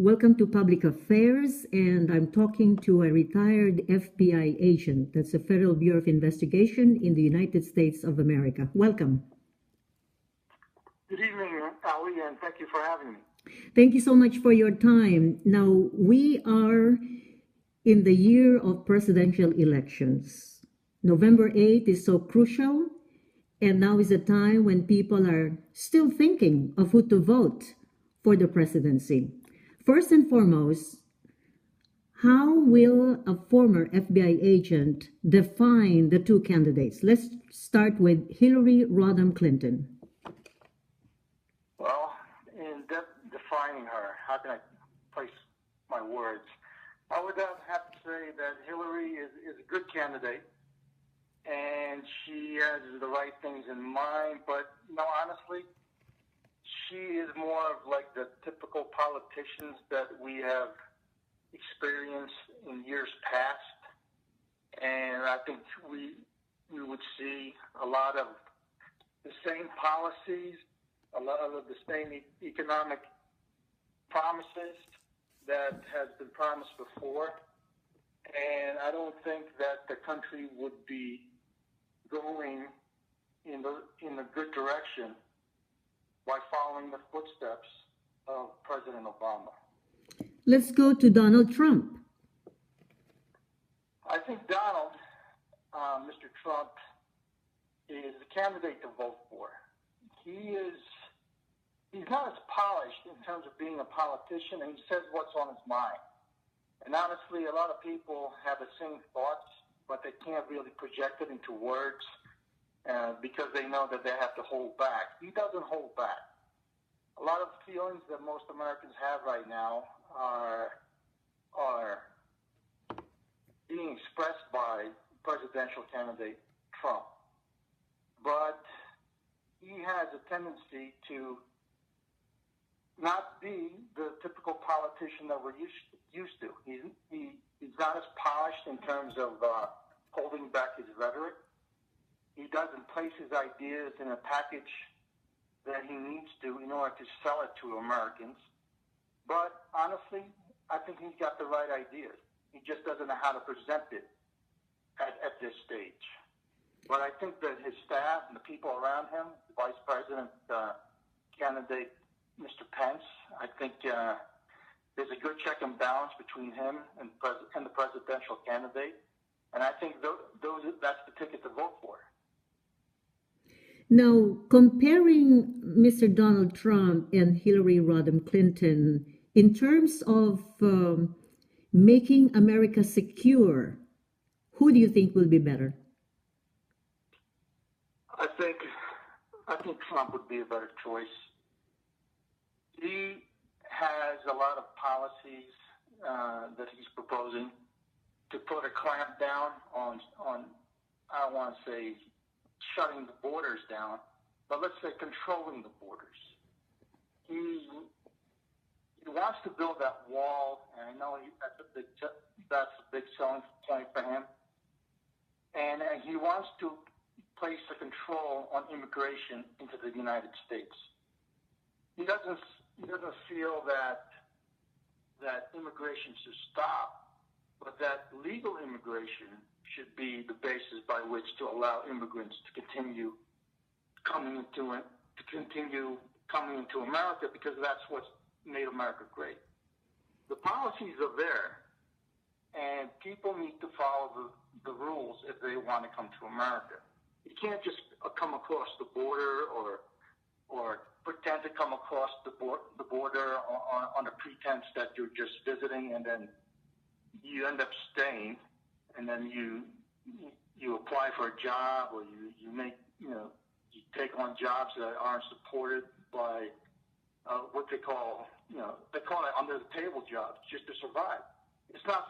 Welcome to Public Affairs, and I'm talking to a retired FBI agent. That's the Federal Bureau of Investigation in the United States of America. Welcome. Good evening, AWEE, and thank you for having me. Thank you so much for your time. Now, we are in the year of presidential elections. November 8th is so crucial, and now is a time when people are still thinking of who to vote for the presidency. First and foremost, how will a former FBI agent define the two candidates? Let's start with Hillary Rodham Clinton. Well, in defining her, how can I place my words? I would have to say that Hillary is a good candidate, and she has the right things in mind, but no, honestly, she is more of like the typical politicians that we have experienced in years past, and I think we would see a lot of the same policies, a lot of the same economic promises that has been promised before, and I don't think that the country would be going in a good direction by following the footsteps of President Obama. Let's go to Donald Trump. I think Donald, Mr. Trump, is the candidate to vote for. He's not as polished in terms of being a politician, and he says what's on his mind. And honestly, a lot of people have the same thoughts, but they can't really project it into words because they know that they have to hold back. He doesn't hold back. A lot of feelings that most Americans have right now are being expressed by presidential candidate Trump. But he has a tendency to not be the typical politician that we're used to. He's not as polished in terms of holding back his rhetoric. He doesn't place his ideas in a package that he needs to in order to sell it to Americans. But honestly, I think he's got the right ideas. He just doesn't know how to present it at this stage. But I think that his staff and the people around him, the Vice President candidate, Mr. Pence, I think there's a good check and balance between him and the presidential candidate. And I think that's the ticket to vote for. Now, comparing Mr. Donald Trump and Hillary Rodham Clinton, in terms of making America secure, who do you think will be better? I think Trump would be a better choice. He has a lot of policies that he's proposing to put a clamp down on I don't want to say shutting the borders down, but let's say controlling the borders. He wants to build that wall, and I know that's a big selling point for him. And he wants to place a control on immigration into the United States. He doesn't feel that immigration should stop, but that legal immigration should be the basis by which to allow immigrants to continue coming into America, because that's what's made America great. The policies are there, and people need to follow the rules if they want to come to America. You can't just come across the border or pretend to come across the border on the pretense that you're just visiting, and then you end up staying, and then you apply for a job, or you take on jobs that aren't supported by what they call it under the table jobs just to survive. It's not